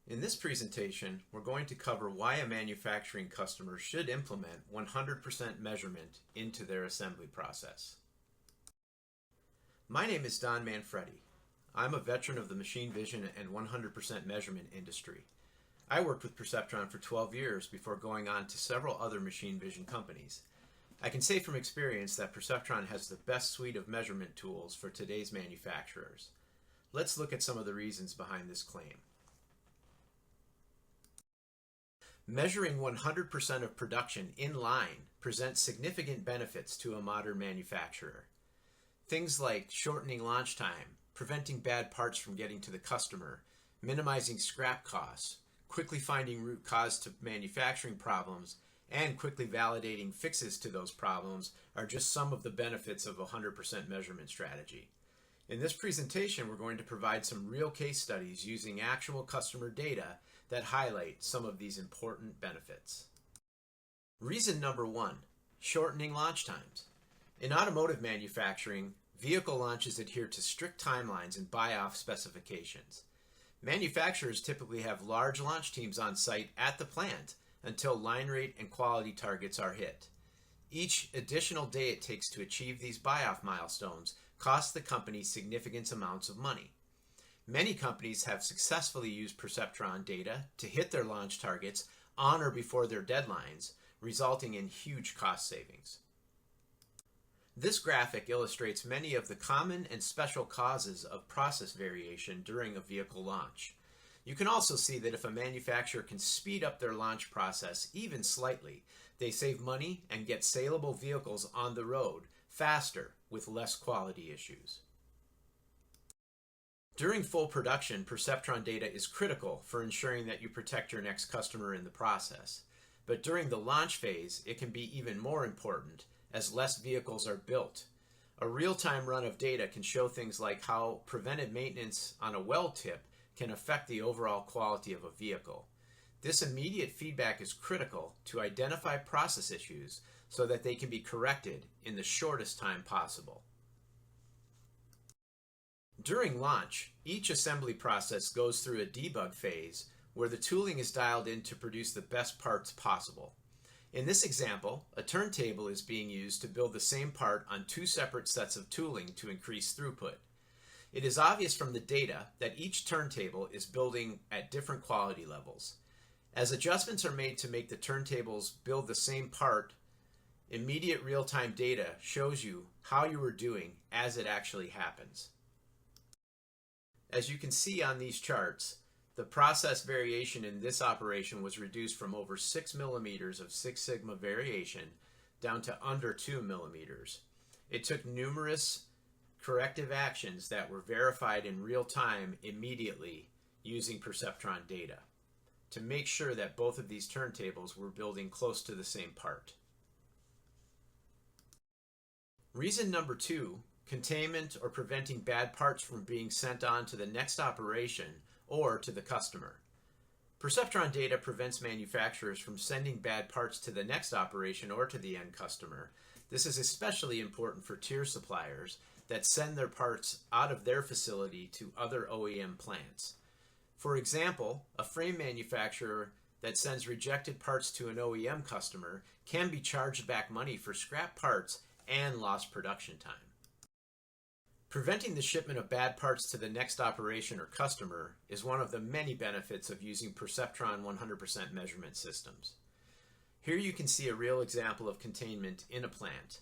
In this presentation, we're going to cover why a manufacturing customer should implement 100% measurement into their assembly process. My name is Don Manfredi. I'm a veteran of the machine vision and 100% measurement industry. I worked with Perceptron for 12 years before going on to several other machine vision companies. I can say from experience that Perceptron has the best suite of measurement tools for today's manufacturers. Let's look at some of the reasons behind this claim. Measuring 100% of production in line presents significant benefits to a modern manufacturer. Things like shortening launch time, preventing bad parts from getting to the customer, minimizing scrap costs, quickly finding root cause to manufacturing problems, and quickly validating fixes to those problems are just some of the benefits of a 100% measurement strategy. In this presentation, we're going to provide some real case studies using actual customer data that highlight some of these important benefits. Reason number one, shortening launch times. In automotive manufacturing, vehicle launches adhere to strict timelines and buy-off specifications. Manufacturers typically have large launch teams on site at the plant until line rate and quality targets are hit. Each additional day it takes to achieve these buy-off milestones costs the company significant amounts of money. Many companies have successfully used Perceptron data to hit their launch targets on or before their deadlines, resulting in huge cost savings. This graphic illustrates many of the common and special causes of process variation during a vehicle launch. You can also see that if a manufacturer can speed up their launch process even slightly, they save money and get saleable vehicles on the road faster with less quality issues. During full production, Perceptron data is critical for ensuring that you protect your next customer in the process. But during the launch phase, it can be even more important as less vehicles are built. A real-time run of data can show things like how preventive maintenance on a weld tip can affect the overall quality of a vehicle. This immediate feedback is critical to identify process issues so that they can be corrected in the shortest time possible. During launch, each assembly process goes through a debug phase where the tooling is dialed in to produce the best parts possible. In this example, a turntable is being used to build the same part on two separate sets of tooling to increase throughput. It is obvious from the data that each turntable is building at different quality levels. As adjustments are made to make the turntables build the same part, immediate real-time data shows you how you are doing as it actually happens. As you can see on these charts, the process variation in this operation was reduced from over 6 millimeters of Six Sigma variation down to under 2 millimeters. It took numerous corrective actions that were verified in real time immediately using Perceptron data to make sure that both of these turntables were building close to the same part. Reason number two, containment or preventing bad parts from being sent on to the next operation or to the customer. Perceptron data prevents manufacturers from sending bad parts to the next operation or to the end customer. This is especially important for tier suppliers that send their parts out of their facility to other OEM plants. For example, a frame manufacturer that sends rejected parts to an OEM customer can be charged back money for scrap parts and lost production time. Preventing the shipment of bad parts to the next operation or customer is one of the many benefits of using Perceptron 100% measurement systems. Here you can see a real example of containment in a plant.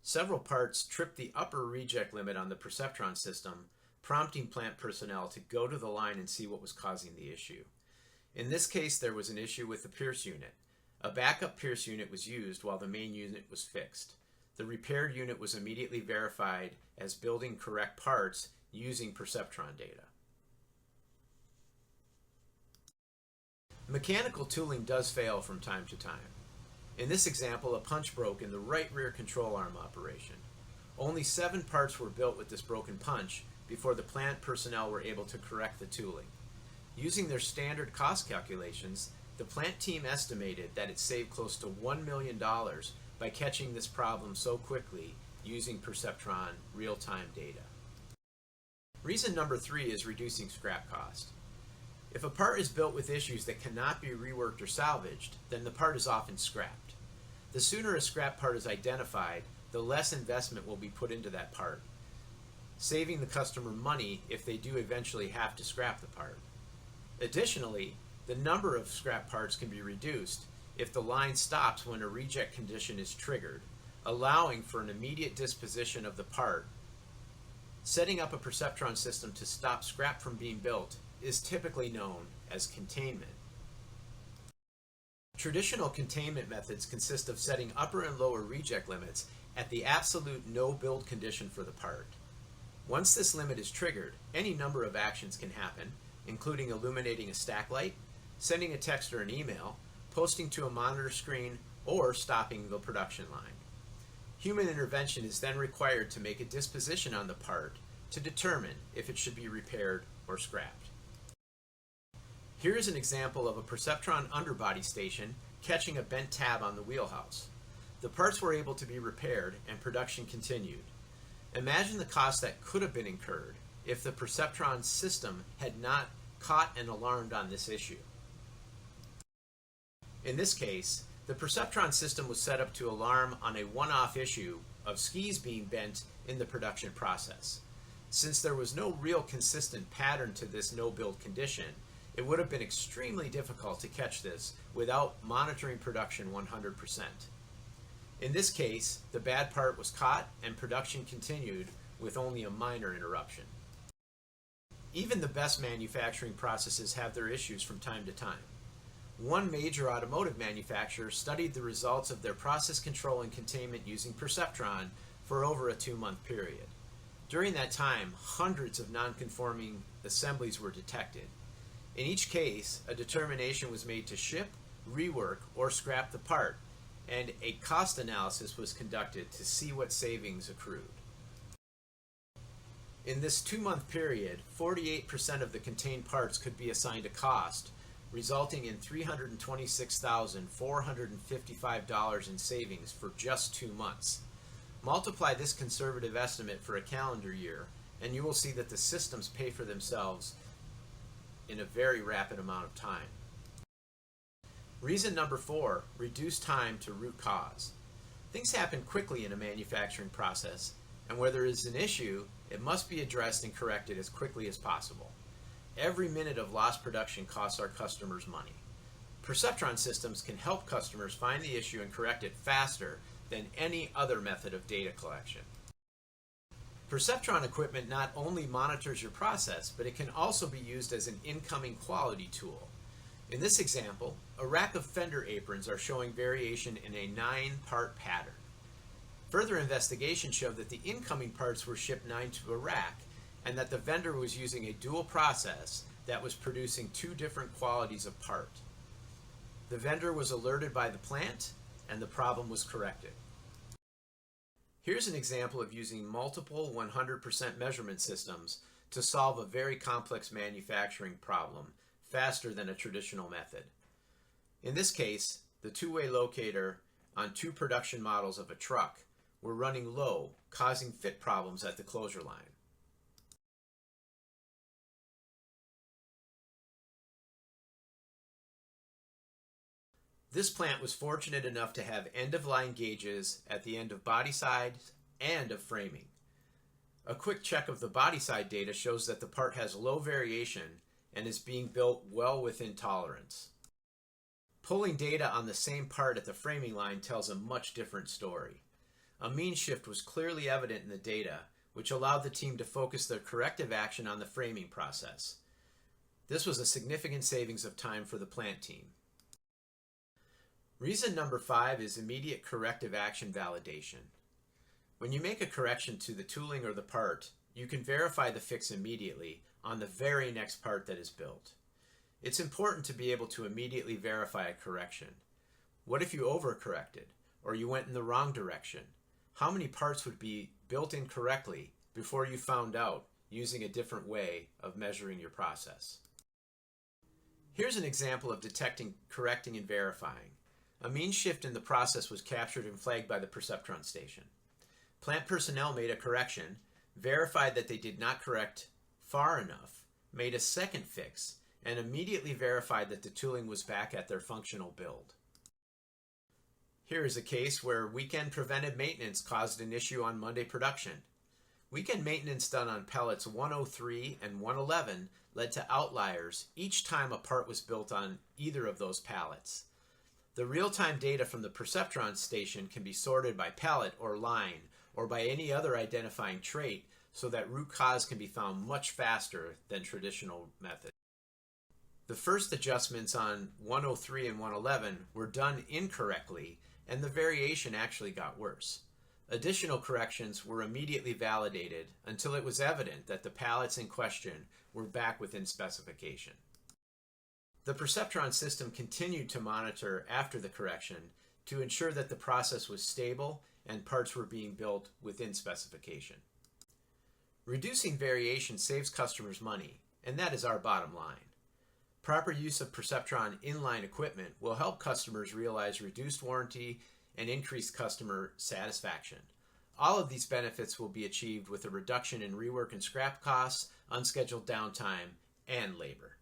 Several parts tripped the upper reject limit on the Perceptron system, prompting plant personnel to go to the line and see what was causing the issue. In this case, there was an issue with the pierce unit. A backup pierce unit was used while the main unit was fixed. The repaired unit was immediately verified as building correct parts using Perceptron data. Mechanical tooling does fail from time to time. In this example, a punch broke in the right rear control arm operation. Only 7 parts were built with this broken punch before the plant personnel were able to correct the tooling. Using their standard cost calculations, the plant team estimated that it saved close to $1 million by catching this problem so quickly using Perceptron real-time data. Reason number 3 is reducing scrap cost. If a part is built with issues that cannot be reworked or salvaged, then the part is often scrapped. The sooner a scrap part is identified, the less investment will be put into that part, saving the customer money if they do eventually have to scrap the part. Additionally, the number of scrap parts can be reduced if the line stops when a reject condition is triggered, allowing for an immediate disposition of the part. Setting up a Perceptron system to stop scrap from being built is typically known as containment. Traditional containment methods consist of setting upper and lower reject limits at the absolute no build condition for the part. Once this limit is triggered, any number of actions can happen, including illuminating a stack light, sending a text or an email, posting to a monitor screen, or stopping the production line. Human intervention is then required to make a disposition on the part to determine if it should be repaired or scrapped. Here is an example of a Perceptron underbody station catching a bent tab on the wheelhouse. The parts were able to be repaired and production continued. Imagine the cost that could have been incurred if the Perceptron system had not caught and alarmed on this issue. In this case, the Perceptron system was set up to alarm on a one-off issue of skis being bent in the production process. Since there was no real consistent pattern to this no-build condition, it would have been extremely difficult to catch this without monitoring production 100%. In this case, the bad part was caught and production continued with only a minor interruption. Even the best manufacturing processes have their issues from time to time. One major automotive manufacturer studied the results of their process control and containment using Perceptron for over a 2-month period. During that time, hundreds of non-conforming assemblies were detected. In each case, a determination was made to ship, rework, or scrap the part, and a cost analysis was conducted to see what savings accrued. In this 2-month period, 48% of the contained parts could be assigned a cost, resulting in $326,455 in savings for just 2 months. Multiply this conservative estimate for a calendar year, and you will see that the systems pay for themselves in a very rapid amount of time. Reason number 4, reduce time to root cause. Things happen quickly in a manufacturing process, and where there is an issue, it must be addressed and corrected as quickly as possible. Every minute of lost production costs our customers money. Perceptron systems can help customers find the issue and correct it faster than any other method of data collection. Perceptron equipment not only monitors your process, but it can also be used as an incoming quality tool. In this example, a rack of fender aprons are showing variation in a 9-part pattern. Further investigation showed that the incoming parts were shipped 9 to a rack, and that the vendor was using a dual process that was producing 2 different qualities of part. The vendor was alerted by the plant, and the problem was corrected. Here's an example of using multiple 100% measurement systems to solve a very complex manufacturing problem faster than a traditional method. In this case, the 2-way locator on 2 production models of a truck were running low, causing fit problems at the closure line. This plant was fortunate enough to have end-of-line gauges at the end of body side and of framing. A quick check of the body side data shows that the part has low variation and is being built well within tolerance. Pulling data on the same part at the framing line tells a much different story. A mean shift was clearly evident in the data, which allowed the team to focus their corrective action on the framing process. This was a significant savings of time for the plant team. Reason number 5 is immediate corrective action validation. When you make a correction to the tooling or the part, you can verify the fix immediately on the very next part that is built. It's important to be able to immediately verify a correction. What if you overcorrected, or you went in the wrong direction? How many parts would be built incorrectly before you found out using a different way of measuring your process? Here's an example of detecting, correcting, and verifying. A mean shift in the process was captured and flagged by the Perceptron station. Plant personnel made a correction, verified that they did not correct far enough, made a second fix, and immediately verified that the tooling was back at their functional build. Here is a case where weekend preventive maintenance caused an issue on Monday production. Weekend maintenance done on pellets 103 and 111 led to outliers each time a part was built on either of those pallets. The real-time data from the Perceptron station can be sorted by pallet or line or by any other identifying trait so that root cause can be found much faster than traditional methods. The first adjustments on 103 and 111 were done incorrectly, and the variation actually got worse. Additional corrections were immediately validated until it was evident that the pallets in question were back within specification. The Perceptron system continued to monitor after the correction to ensure that the process was stable and parts were being built within specification. Reducing variation saves customers money, and that is our bottom line. Proper use of Perceptron inline equipment will help customers realize reduced warranty and increased customer satisfaction. All of these benefits will be achieved with a reduction in rework and scrap costs, unscheduled downtime, and labor.